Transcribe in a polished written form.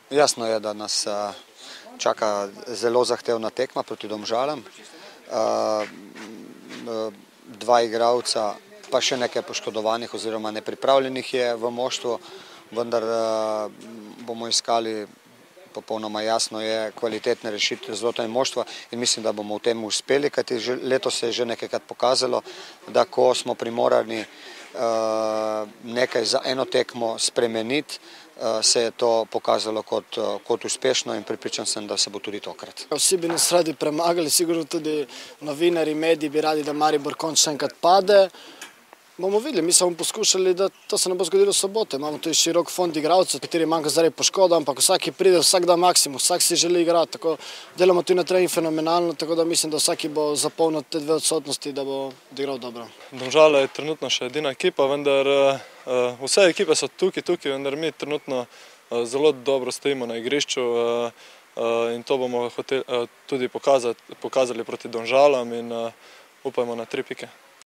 Jasno je, da nas čaka zelo zahtevna tekma proti Domžalam. Dva igralca, pa še nekaj poškodovanih oziroma nepripravljenih je v moštvu, vendar bomo iskali, popolnoma jasno je, kvalitetne rešitve znotraj moštva in mislim, da bomo v tem uspeli, kajti letos se je že nekajkrat pokazalo, da ko smo primorani nekaj za eno tekmo spremeniti, se je to pokazalo kot uspešno in prepričan sem, da se bo tudi tokrat. Vsi bi nas radi premagali, sigurno tudi novinari, mediji bi radi, da Maribor končno enkrat pade. Bomo videli, mi smo poskušali, da to se ne bo zgodilo v soboto. Imamo tudi širok fond igralcev, kateri manjka zaradi poškodb, ampak vsaki pride, vsak da maksimum, vsak si želi igrati. Tako delamo tudi na trening fenomenalno, tako da mislim, da vsaki bo zapolnil te dve odsotnosti, da bo odigral dobro. Domžale je trenutno še edina ekipa, vendar vse ekipe so tukaj, vendar mi trenutno zelo dobro stojimo na igrišču in to bomo tudi pokazali proti Domžalam in upajmo na 3 pike.